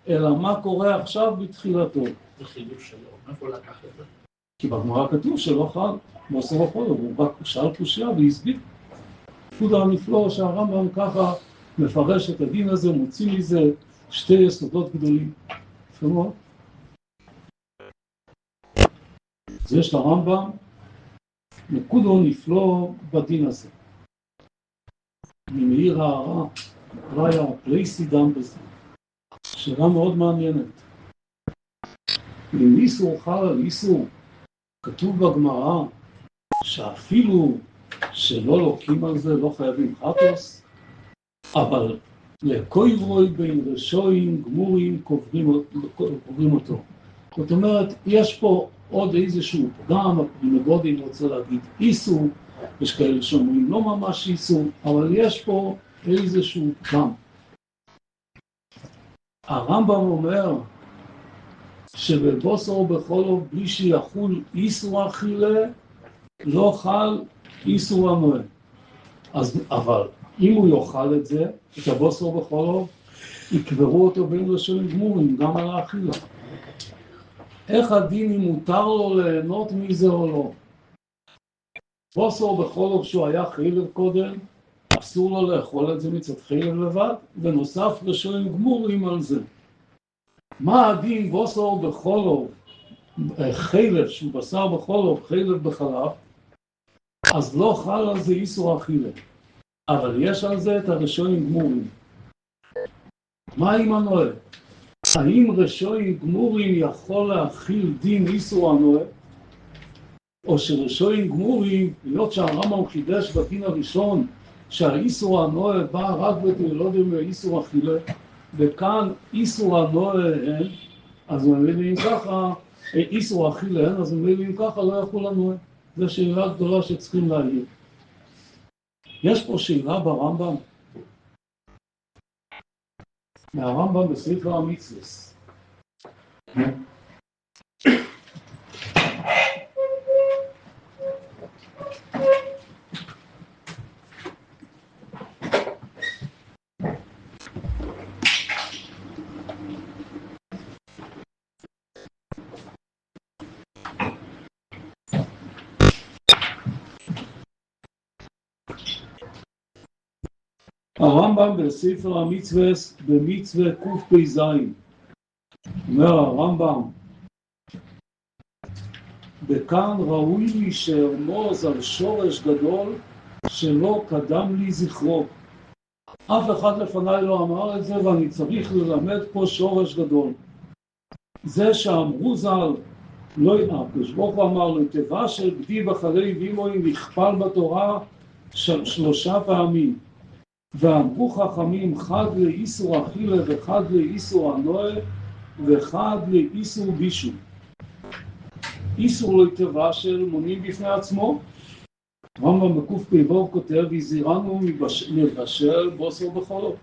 אלא מה קורה עכשיו בתחילתו. זה חידוש שלו, מאיפה לקח את זה? כי בגמרא כתוב שלא חל, מוסר החול, הוא רק שאל קושיה והסביר. נקוד הנפלא שהרמב"ם ככה מפרש את הדין הזה, מוציא מזה שתי יסודות גדולים. יפה מאוד. אז יש לרמב"ם נקודו נפלא בדין הזה. ממאיר הערה, ראיה פלייסידם בזה. שאלה מאוד מעניינת. אם איסור חל על איסור, כתוב בגמרא שאפילו שלא לוקים על זה לא חייבים חטוס, אבל לקויברוי בין רשויים גמורים קוברים אותו. זאת אומרת, יש פה עוד איזשהו פגם, הפרימגודים רוצה להגיד איסור, יש כאלה שאומרים לא ממש איסור, אבל יש פה איזשהו פגם. הרמב"ם אומר שבבוסו בחולו בלי שיחול איסור אכילה, לא חל איסור הנוהל. אבל אם הוא יאכל את זה, את הבוסו בחולו, יקברו אותו בין רשויים גמורים, גם על האכילה. איך הדין אם מותר לו ליהנות מזה או לא? בוסו בחולו כשהוא היה חילב קודם, אסור לו לאכול את זה מצד חילב לבד, ונוסף רשויים גמורים על זה. מה הדין בוסו בחולו, חילב שהוא בשר בחולו, חילב בחלב, אז לא חל על זה איסור אכילה. אבל יש על זה את הרשויים גמורים. מה עם הנוהל? האם רשויים גמורים יכול להכיל דין איסור הנוהל? או שרשויים גמורים, להיות שהרמב"ם חידש בדין הראשון, שהאיסור הנוהל בא רק בתיאולוגיה מאיסור אכילה, וכאן איסור הנוהל אין, אז מבינים ככה, איסור אכילה אין, אז מבינים ככה לא יכול הנוהל. זו שאלה גדולה שצריכים להעיר. יש פה שאלה ברמב"ם, מהרמב"ם בספר המצווה. הרמב"ם בספר המצווה במצווה קפ"ז אומר הרמב"ם, וכאן ראוי לי שארמוז על שורש גדול שלא קדם לי זכרו. אף אחד לפניי לא אמר את זה, ואני צריך ללמד פה שורש גדול. זה שאמרו ז"ל, לא הקדוש ברוך הוא אמר לו, תיבה של בדי בחלי ואימוי נכפל בתורה 3 פעמים. ואמרו חכמים, חד לאיסור אכילה וחד לאיסור הנועה וחד לאיסור בישול. איסור לא תיבה של מונים בפני עצמו. רמב"ם בקפ"ו כותב, הזהירנו מבשל בוסר בחולו.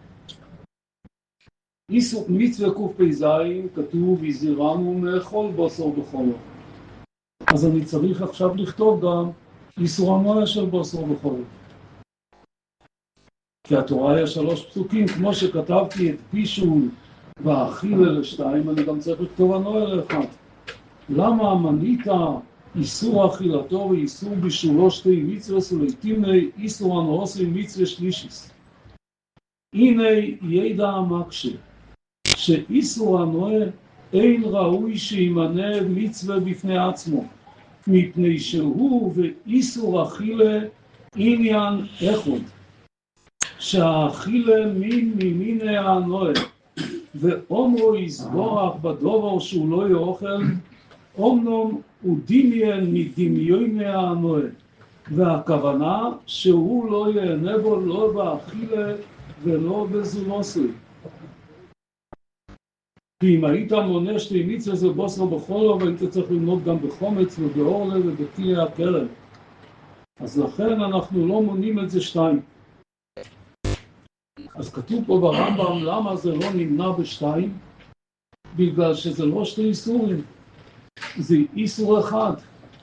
איסור מצווה קפ"ז כתוב, הזהירנו מאכול בוסר בחולו. אז אני צריך עכשיו לכתוב גם איסור הנועה של בוסר בחולו. כי התורה יש 3 פסוקים, כמו שכתבתי את בישול והאכילה ל2, אני גם צריך לכתוב הנועה ל1. למה מנית איסור אכילתו ואיסור בישולו 2 מצוות ולעיתים איסור הנועסי מצווה שלישיס? הנה ידע מקשה, שאיסור הנועה אין ראוי שימנה מצווה בפני עצמו, מפני שהוא ואיסור אכילה עניין אחד. שהאכילה מין ממיני הנועה, ואומרו יסבורך בדובר שהוא לא יאכל, אומנם הוא דמיין מדמיוני הנועה, והכוונה שהוא לא ייהנה בו לא באכילה ולא בזולוסי. כי אם היית מונה 2 מצוות זה בוסר בחולו, והיית צריך ללמוד גם בחומץ ובאורלה ובתילי הכרם. אז לכן אנחנו לא מונים את זה 2. אז כתוב פה ברמב"ם למה זה לא נמנה ב2, בגלל שזה לא 2 איסורים, זה איסור אחד,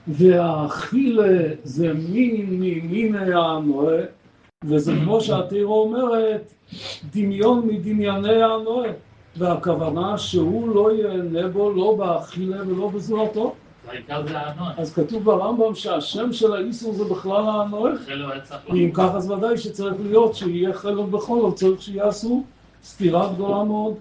והאכילה זה מין ממיני הנועה, וזה כמו שהתורה אומרת, דמיון מדמייני הנועה, והכוונה שהוא לא ייהנה בו לא באכילה ולא בזולתו. אז כתוב ברמב"ם שהשם של האיסור זה בכלל הנועה, ואם כך אז ודאי שצריך להיות שיהיה חלק בכל, צריך שיעשו סתירה גדולה מאוד.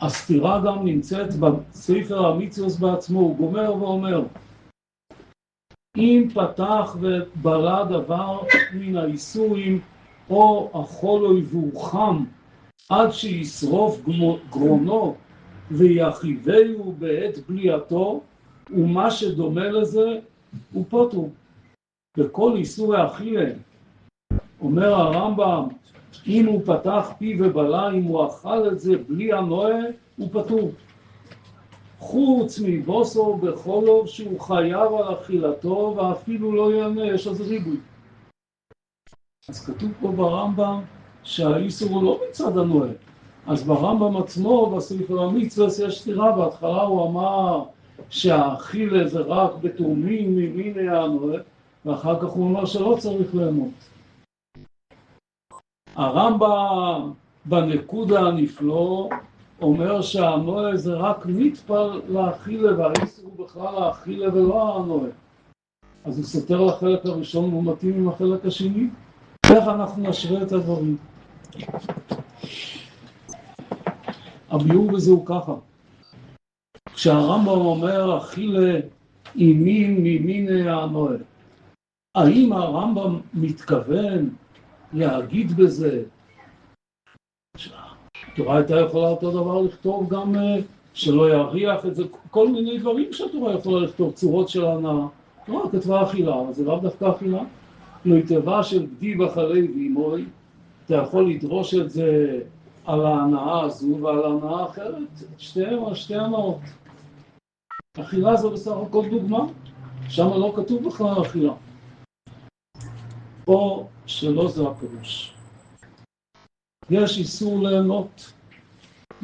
הסתירה גם נמצאת בספר המצוות בעצמו, הוא גומר ואומר, אם פתח ובלע דבר מן האיסורים או אכול אויבו חם עד שישרוף גרונו ויחיבהו בעת בליעתו, ומה שדומה לזה הוא פוטר. בכל איסורי אכילה אומר הרמב"ם, אם הוא פתח פי ובלע, אם הוא אכל את זה בלי הנועה, הוא פטור. חוץ מבוסו בחולוב שהוא חייב על אכילתו ואפילו לא ייהנה, יש על זה ריבוי. אז כתוב פה ברמב"ם שהאיסור הוא לא מצד הנועה. אז ברמב"ם עצמו, בספר המצוות, יש סתירה. בהתחלה הוא אמר שהאכילה זה רק בתאומים ממיני הנועה, ואחר כך הוא אמר שלא צריך לאמות. הרמב"ם בנקודה הנפלא אומר שהנועה זה רק נטפל לאכילה, והאיסור הוא בכלל לאכילה ולא הנועה. אז הוא סותר לחלק הראשון והוא מתאים עם החלק השני. איך אנחנו נשווה את הדברים? הביאור בזה הוא ככה. כשהרמב"ם אומר אכילה היא מין ממיני הנועה, האם הרמב"ם מתכוון להגיד בזה התורה הייתה יכולה אותו דבר לכתוב גם שלא יריח את זה, כל מיני דברים שהתורה יכולה לכתוב, צורות של הנאה. התורה כתבה אכילה, אבל זה לא דווקא אכילה. לא תיבה של בדי בחלי ואימוי, אתה יכול לדרוש את זה על ההנאה הזו ועל ההנאה אחרת, שתי הנאות. אכילה זה בסך הכל דוגמה, שם לא כתוב בכלל אכילה. או שלא זה הפירוש. יש איסור ליהנות.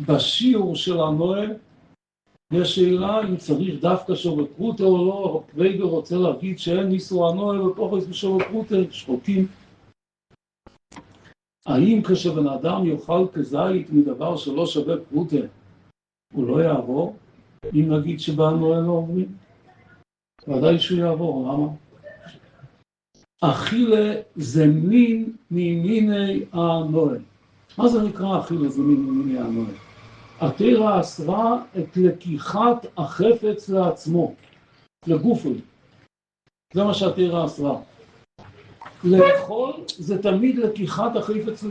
בשיעור של הנועה יש שאלה אם צריך דווקא שובקרוטה או לא. הפרייגר רוצה להגיד שאין איסור הנועה ופוחס בשובקרוטה, שחוקים. האם כשבן אדם יאכל כזית מדבר שלא שווה פרוטה, הוא לא יעבור? אם נגיד שבנועה לא עוברים? ודאי שהוא יעבור, למה? אכילה זה מין ממיני הנועה. מה זה נקרא אכילה? זה מיני הנועה. התורה אסרה את לקיחת החפץ לעצמו, לגופו. זה מה שהתורה אסרה. לאכול זה תמיד לקיחת החפץ,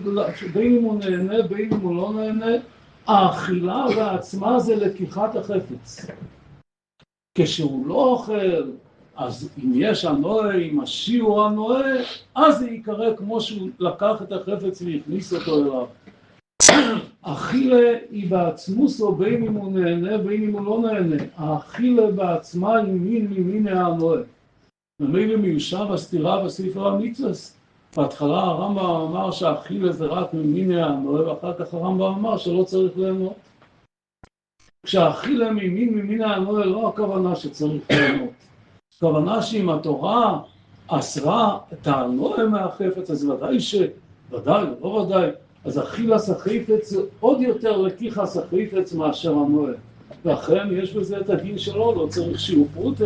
בין אם הוא נהנה, בין אם הוא לא נהנה, האכילה לעצמה זה לקיחת החפץ. כשהוא לא אוכל, אז אם יש הנועה, אם השיעור הנועה, אז זה יקרא כמו שהוא לקח את החפץ והכניס אותו אליו. אכילה היא בעצמוסו, בין אם הוא נהנה, בין אם הוא לא נהנה. האכילה בעצמה היא מין הנועה. ומילא מיושב הסתירה בספר המצוות. בהתחלה הרמב"ם אמר שהאכילה זה רק ממין הנועה, ואחר כך הרמב"ם אמר שלא צריך ליהנות. כשהאכילה ממין הנועה לא הכוונה שצריך ליהנות. הכוונה שאם התורה אסרה את הנועה מהחפץ, אז ודאי, לא ודאי, אז אכילת החפץ זה עוד יותר לקיחת החפץ מאשר הנועה. ואכן יש בזה את הדין שלו, לא צריך שיעור פרוטה,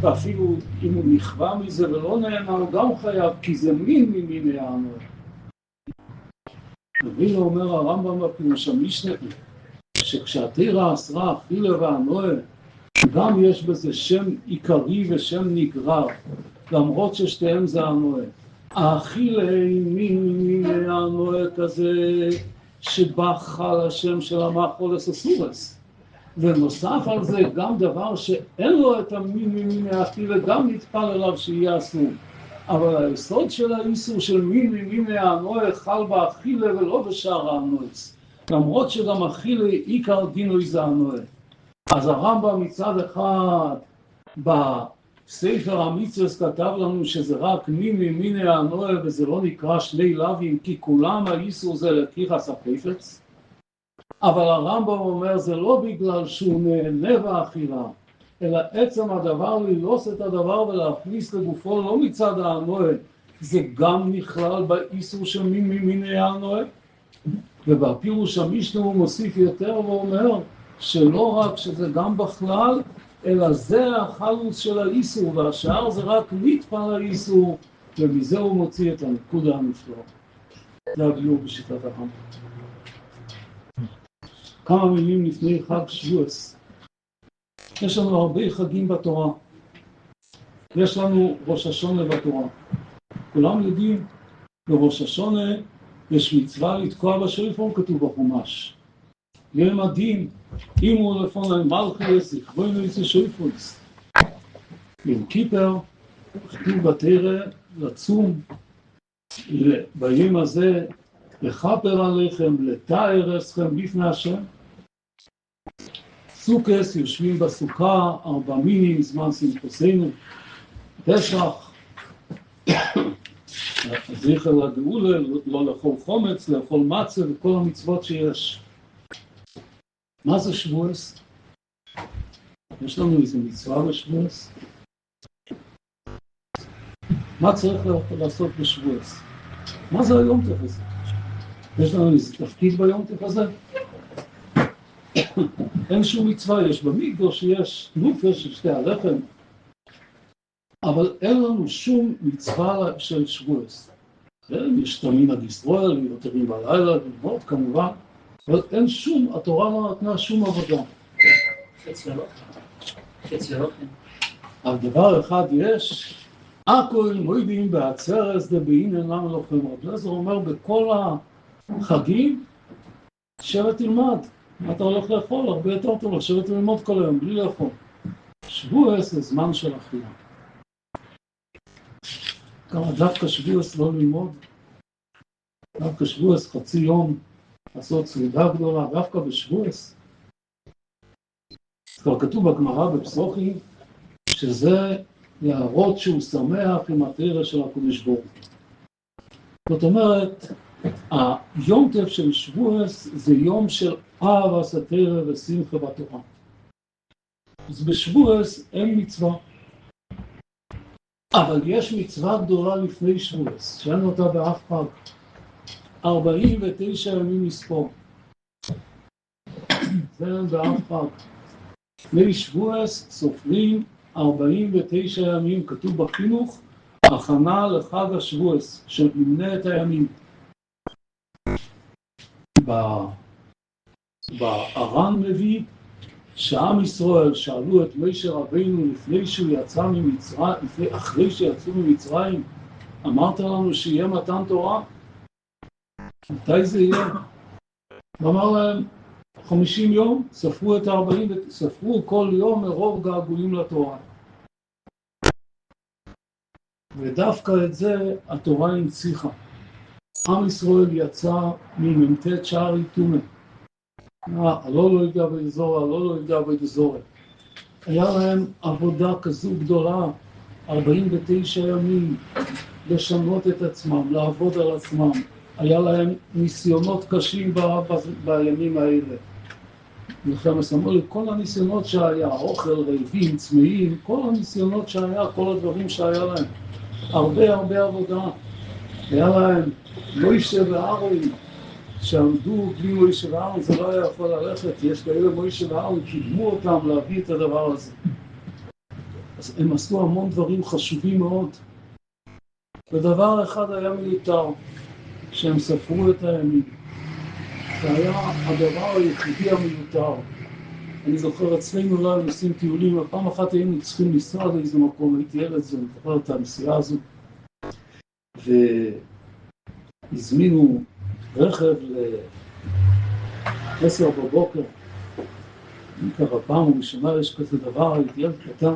ואפילו אם הוא נכווה מזה ולא נהנה, הוא גם חייב, כי זה מין הנועה. והנה אומר הרמב"ם בפירוש המשנה, שכשהתורה אסרה אכילה והנועה, גם יש בזה שם עיקרי ושם נגרר, למרות ששתיהם זה הנועה. האכילה היא מין הנועה כזה, שבה חל השם של המאכולס אסורס. ונוסף על זה גם דבר שאין לו את המין האכילה, גם נטפל אליו שיהיה אסור. אבל היסוד של האיסור של מין הנועה חל באכילה ולא בשאר הנועה. למרות שגם אכילה עיקר דינוי זה הנועה. אז הרמב"ם מצד אחד בספר המצוות כתב לנו שזה רק מין הנועה וזה לא נקרא שני לווים, כי כולם האיסור זה לקיחת החפץ. אבל הרמב"ם אומר זה לא בגלל שהוא נהנה באכילה, אלא עצם הדבר ללוס את הדבר ולהכניס לגופו לא מצד הנועה, זה גם נכלל באיסור של מין הנועה. ובפירוש המשנה הוא מוסיף יותר ואומר שלא רק שזה גם בכלל, אלא זה החלוץ של האיסור, והשאר זה רק נטפל האיסור, ומזה הוא מוציא את הנקודה הנפלאה. זה הביאור בשיטת הרמב"ם. כמה מילים לפני חג שבועס. יש לנו הרבה חגים בתורה. יש לנו ראש השונה בתורה. כולם יודעים, בראש השונה יש מצווה לתקוע בשופר, כתוב בחומש. יום הדין, אם הוא לפון מלכוס, יכבונו יצא שופרוס. יום כיפר, כתוב בתורה, לצום, ביום הזה, לכפר עליכם, לתאר אתכם בפני השם. סוכס, יושבים בסוכה, 4 מינים, זמן שמחתנו. פסח, זכר לגאולה, לא לאכול חומץ, לאכול מצה וכל המצוות שיש. מה זה שבועס? יש לנו איזה מצווה בשבועס? מה צריך לעשות בשבועס? מה זה היום טף הזה? יש לנו איזה תפקיד ביום טף הזה? אין שום מצווה, יש במקדוש, יש נופש של שתי הלחם, אבל אין לנו שום מצווה של שבועס. יש תמין עד ישראל, יותר בלילה, ללמוד כמובן, אבל אין שום, התורה לא נתנה שום עבודה. חציונות. אבל דבר אחד יש, הכל מוידים בעצרס דבעינן למה לא חמוד. זה אומר בכל החגים, שבת תלמד. אתה הולך לאכול, הרבה יותר טוב, לשבת וללמוד כל היום, בלי לאכול. שבועס זה זמן של אכילה. כמה דווקא שבועס לא ללמוד, דווקא שבועס חצי יום, לעשות סעודה גדולה, דווקא בשבועס. כבר כתוב בגמרא בפסוחים, שזה להראות שהוא שמח עם התורה של הקדוש ברוך הוא. זאת אומרת, היום טף של שבועס זה יום של אהבת התורה ושמחה בתורה. אז בשבועס אין מצווה. אבל יש מצווה גדולה לפני שבועס, שאין אותה באף חג. 49 ימים לספור. זה אין באף חג. לפני שבועס סופרים 49 ימים, כתוב בחינוך, הכנה לחג השבועס, שממנה את הימים. באר"ן מביא שעם ישראל שאלו את משה רבינו לפני שהוא יצא ממצרים, אחרי שיצאו ממצרים, אמרת לנו שיהיה מתן תורה? מתי זה יהיה? ואמר להם 50 יום, ספרו את 40, ספרו כל יום מרוב געגועים לתורה. ודווקא את זה התורה הנציחה. עם ישראל יצא ממ"ט שערי תומה. לא יגע באזור, לא יגע באזור. היה להם עבודה כזו גדולה, 49 ימים, לשנות את עצמם, לעבוד על עצמם. היה להם ניסיונות קשים בימים האלה. לכן אמרו לי, כל הניסיונות שהיה, אוכל, רעבים, צמאים, כל הניסיונות שהיה, כל הדברים שהיה להם. הרבה עבודה. היה להם מוישה ואהרון, שעמדו בלי מוישה ואהרון, זה לא היה יכול ללכת. יש כאלה מוישה ואהרון, קידמו אותם להביא את הדבר הזה. אז הם עשו המון דברים חשובים מאוד. ודבר אחד היה מיותר, שהם ספרו את הימים. זה היה הדבר היחידי המיותר. אני זוכר אצלנו לא היו נוסעים טיולים, ופעם אחת היינו צריכים לנסוע לאיזה מקום, הייתי ילד, זה זוכר את הנסיעה הזו. והזמינו רכב ל-10 בבוקר. אני ככה פעם ראשונה יש כזה דבר, הייתי ילד קטן.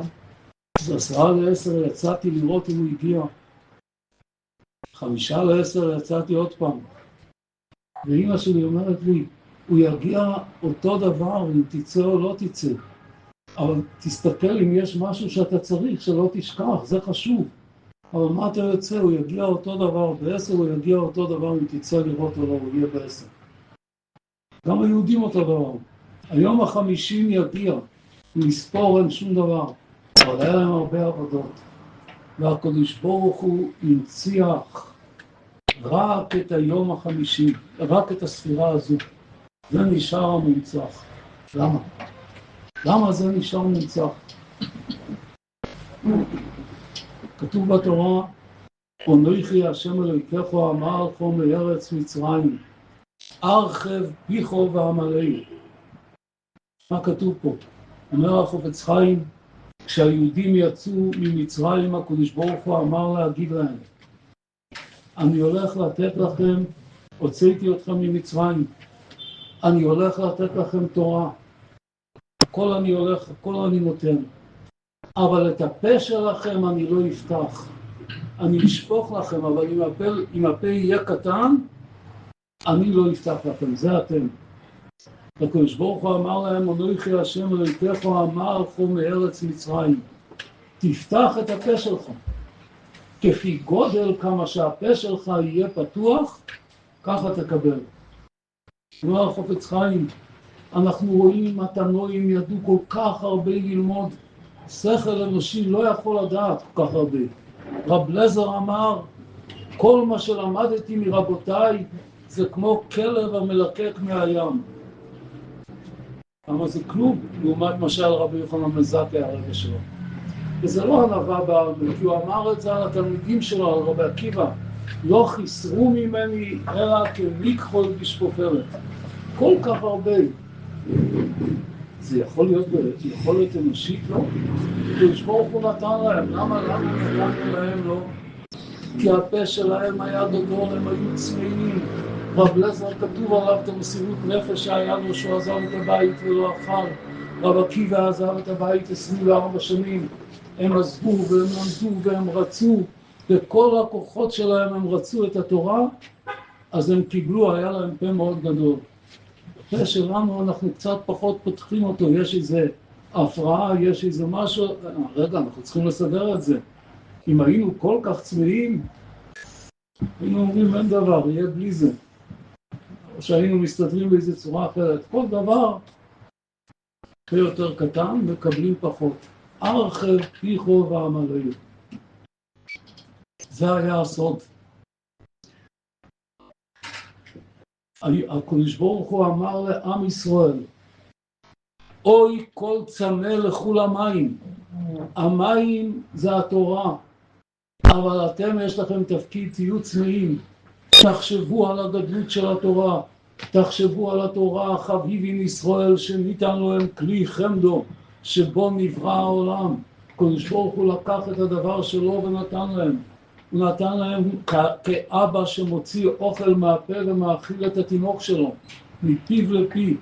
אז 9:50 יצאתי לראות אם הוא הגיע. 9:55 יצאתי עוד פעם. ואמא שלי אומרת לי, הוא יגיע אותו דבר אם תצא או לא תצא. אבל תסתכל אם יש משהו שאתה צריך, שלא תשכח, זה חשוב. אבל מה אתה יוצא? הוא יגיע אותו דבר ב10, הוא יגיע אותו דבר אם תצא לראות או לא, הוא יהיה ב10. גם היהודים אותו דבר. היום ה50 יגיע, לספור אין שום דבר. אבל היה להם הרבה עבודות. והקדוש ברוך הוא הנציח רק את היום ה50, רק את הספירה הזו. זה נשאר המנצח. למה? למה זה נשאר מנצח? כתוב בתורה, אנוכי השם אלוהיכך אמר לכם מארץ מצרים, ארחב פיכו ועמלהו. מה כתוב פה? אומר החפץ חיים, כשהיהודים יצאו ממצרים, הקדוש ברוך הוא אמר להגיד להם, אני הולך לתת לכם, הוצאתי אתכם ממצרים, אני הולך לתת לכם תורה, הכל אני הולך, הכל אני נותן, אבל את הפה שלכם אני לא אפתח, אני אשפוך לכם, אבל אם הפה יהיה קטן, אני לא אפתח לכם, זה אתם. הקדוש ברוך הוא אמר להם, אנוכי השם אלוהיכך אמר לכם מארץ מצרים, תפתח את הפה שלך. כפי גודל כמה שהפה שלך יהיה פתוח, ככה תקבל. אומר החפץ חיים, אנחנו רואים מתנועים ידעו כל כך הרבה ללמוד, שכל אנושי לא יכול לדעת כל כך הרבה. רב לזר אמר, כל מה שלמדתי מרבותיי זה כמו כלב המלקק מהים. אבל זה כלום, לעומת משל רבי יוחנן בן זכאי הרגע שלו. וזה לא ענווה בעלמא, כי הוא אמר את זה על התלמידים שלו, על רבי עקיבא. לא חיסרו ממני אלא כמיקחול בשפופרת. כל כך הרבה. זה יכול להיות אנושית, לא? הקדוש ברוך הוא נתן להם. למה נתנו להם לא? כי הפה שלהם היה גדול, הם היו צמאים. רב לזר כתוב עליו את המסירות נפש שהיה לו שהוא עזב את הבית ולא אכל. רב עקיבא עזב את הבית 24 שנים. הם עזבו והם למדו והם רצו, וכל הכוחות שלהם הם רצו את התורה, אז הם קיבלו, היה להם פה מאוד גדול. הפה שלנו אנחנו קצת פחות פותחים אותו, יש איזה הפרעה, יש איזה משהו, רגע, אנחנו צריכים לסדר את זה. אם היינו כל כך צמאים, היינו אומרים אין דבר, יהיה בלי זה. או שהיינו מסתדרים באיזו צורה אחרת. כל דבר, פה יותר קטן, מקבלים פחות. ארחב פיכו ועמלהו. זה היה הסוד. הקדוש ברוך הוא אמר לעם ישראל, אוי כל צמא לכו למים. המים זה התורה, אבל אתם יש לכם תפקיד, תהיו צמאים, תחשבו על הגדלות של התורה, תחשבו על התורה, חביבין ישראל, שניתן להם כלי חמדו, שבו נברא העולם. הקדוש ברוך הוא לקח את הדבר שלו ונתן להם. הוא נתן להם כאבא שמוציא אוכל מהפה ומאכיל את התינוק שלו, מפיו לפי.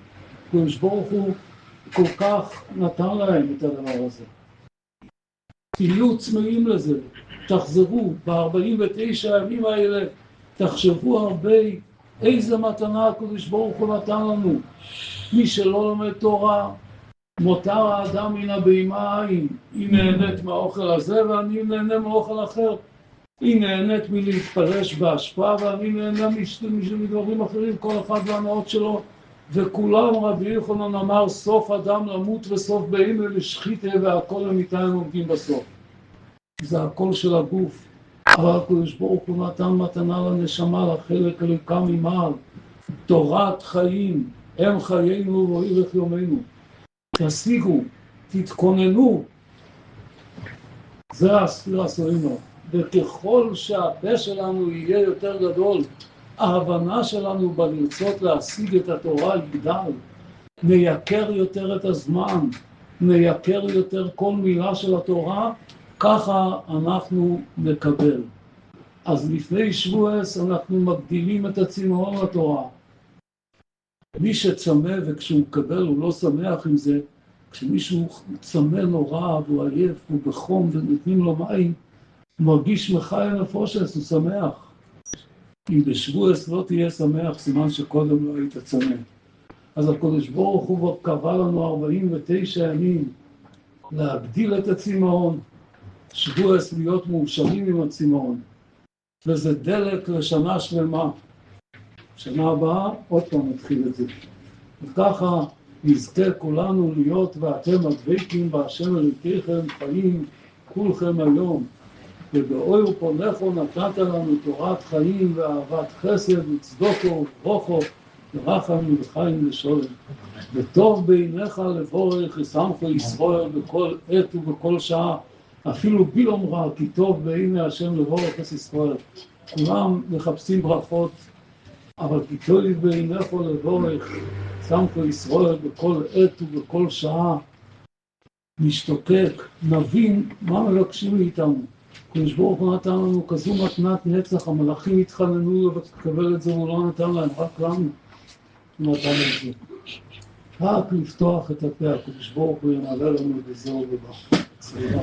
הקדוש ברוך הוא כל כך נתן להם את הדבר הזה. תהיו צמאים לזה, תחזרו ב-49 הימים האלה, תחשבו הרבה איזה מתנה הקדוש ברוך הוא נתן לנו. מי שלא לומד תורה, מותר האדם מן הבהמה עין. היא נהנית מהאוכל הזה ואני נהנה מאוכל אחר. היא נהנית מלהתפרש בהשפעה ואני נהנה מדברים אחרים, כל אחד והנאות שלו. וכולם, רבי יוחנן אמר, סוף אדם למות וסוף בהמה לשחיתה, והכל למיתה הם עומדים בסוף. זה הכל של הגוף. אבל הקדוש ברוך הוא נתן מתנה לנשמה, לחלק אלוקה ממעל. תורת חיים, הם חיינו ואורך יומנו. תשיגו, תתכוננו. זה הספירה סוינו. וככל שהפה שלנו יהיה יותר גדול, ההבנה שלנו בלרצות להשיג את התורה יגדל, נייקר יותר את הזמן, נייקר יותר כל מילה של התורה, ככה אנחנו נקבל. אז לפני שבועס אנחנו מגדילים את הצמאון לתורה. מי שצמא וכשהוא מקבל הוא לא שמח עם זה, כשמישהו צמא נורא והוא עייף, הוא בחום ונותנים לו מים, הוא מרגיש מחי נפושס, הוא שמח. אם בשבועס לא תהיה שמח, סימן שקודם לא היית צמא. אז הקדוש ברוך הוא קבע לנו 49 ימים להגדיל את הצמאון, שבועס להיות מאושרים עם הצמאון. וזה דלק לשנה שלמה. שנה הבאה עוד פעם נתחיל את זה. וככה נזכה כולנו להיות ואתם הדבקים בהשם אלוקיכם חיים כולכם היום. ובאוי ופונכו נתת לנו תורת חיים ואהבת חסד וצדוקו וברוכו ורחם וחיים לשולם. וטוב בעיניך לבורך ושמחו ישראל בכל עת ובכל שעה. אפילו בילום רע, כי טוב בעיני השם לבורך את ישראל. כולם מחפשים ברכות, אבל כי טוב בעיניך לבורך, שמחו ישראל בכל עת ובכל שעה. נשתוקק, נבין מה מבקשים מאיתנו. הקדוש ברוך הוא נתן לנו כזו מתנת נצח, המלאכים התחננו לקבל את זה, הוא לא נתן להם, רק לנו הוא נתן את זה. רק לפתוח את הפה, הקדוש ברוך הוא ינעלה לנו בזה ובא. סליחה,